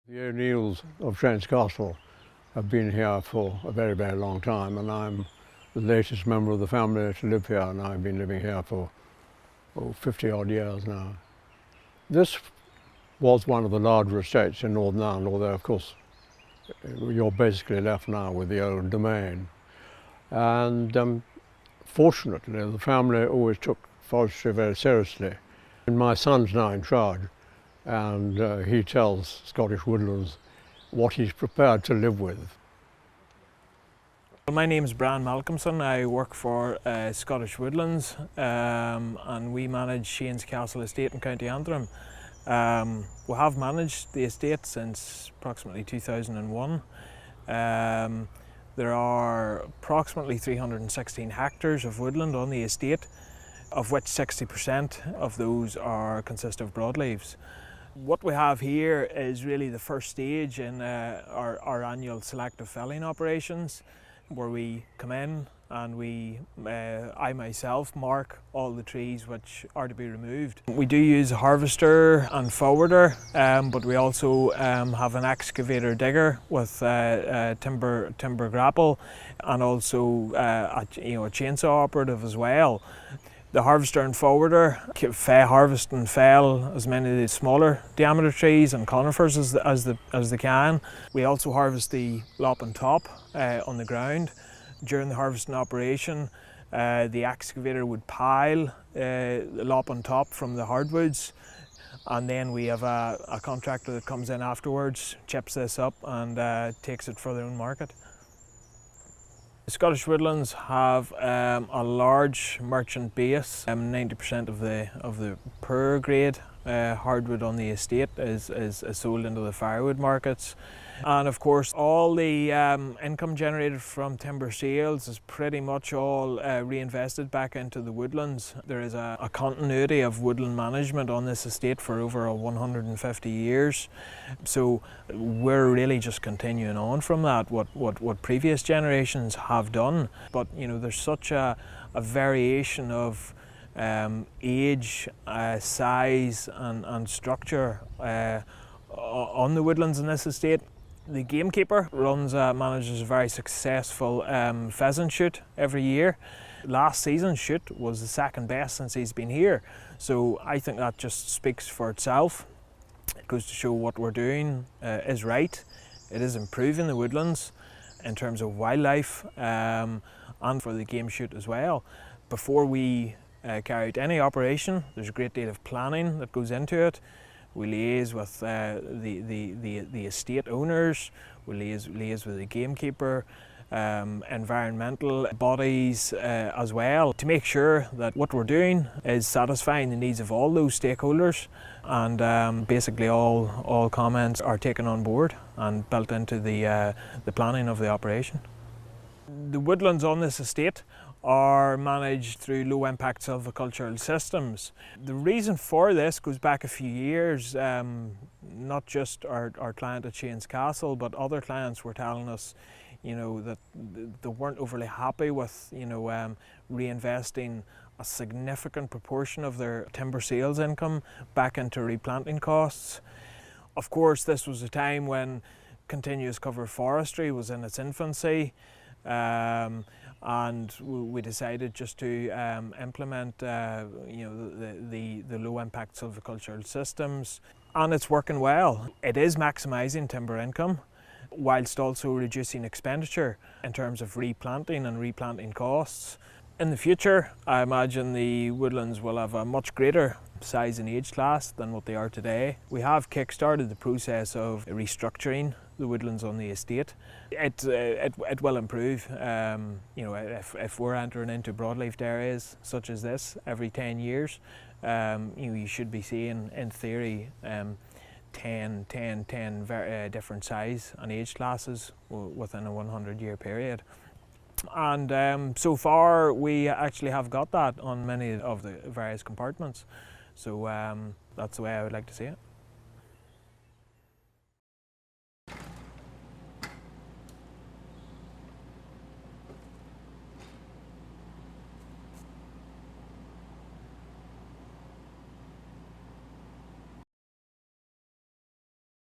The O'Neills of Castle have been here for a very, very long time, and I'm the latest member of the family to live here, and I've been living here for 50 odd years now. This was one of the larger estates in Northern Ireland, although of course you're basically left now with the old domain. And fortunately the family always took forestry very seriously. And my son's now in charge, and he tells Scottish Woodlands what he's prepared to live with. My name is Brian Malcolmson. I work for Scottish Woodlands, and we manage Shane's Castle Estate in County Antrim. We have managed the estate since approximately 2001. There are approximately 316 hectares of woodland on the estate, of which 60% of those consist of broadleaves. What we have here is really the first stage in our annual selective felling operations, where we come in and I myself mark all the trees which are to be removed. We do use a harvester and forwarder, but we also have an excavator digger with timber grapple, and also a chainsaw operative as well. The harvester and forwarder harvest and fell as many of the smaller diameter trees and conifers as they can. We also harvest the lop and top on the ground. During the harvesting operation, the excavator would pile the lop and top from the hardwoods, and then we have a contractor that comes in afterwards, chips this up and takes it for their own market. The Scottish Woodlands have a large merchant base. 90% of the poorer grade hardwood on the estate is sold into the firewood markets. And of course all the income generated from timber sales is pretty much all reinvested back into the woodlands. There is a continuity of woodland management on this estate for over 150 years. So we're really just continuing on from that, what previous generations have done. But there's such a variation of age, size and structure on the woodlands in this estate. The gamekeeper manages a very successful pheasant shoot every year. Last season's shoot was the second best since he's been here. So I think that just speaks for itself. It goes to show what we're doing is right. It is improving the woodlands in terms of wildlife and for the game shoot as well. Before we carry out any operation, there's a great deal of planning that goes into it. We liaise with the estate owners, we liaise with the gamekeeper, environmental bodies as well, to make sure that what we're doing is satisfying the needs of all those stakeholders, and basically all comments are taken on board and built into the planning of the operation. The woodlands on this estate are managed through low-impact silvicultural systems. The reason for this goes back a few years. Not just our client at Shane's Castle, but other clients were telling us that they weren't overly happy with reinvesting a significant proportion of their timber sales income back into replanting costs. Of course, this was a time when continuous cover forestry was in its infancy. And we decided just to implement the low-impact silvicultural systems, and it's working well. It is maximising timber income whilst also reducing expenditure in terms of replanting and replanting costs. In the future, I imagine the woodlands will have a much greater size and age class than what they are today. We have kick-started the process of restructuring the woodlands on the estate. It will improve. If we're entering into broadleafed areas such as this every 10 years, you should be seeing, in theory, 10 different size and age classes within a 100-year period. And so far we actually have got that on many of the various compartments. So that's the way I would like to see it.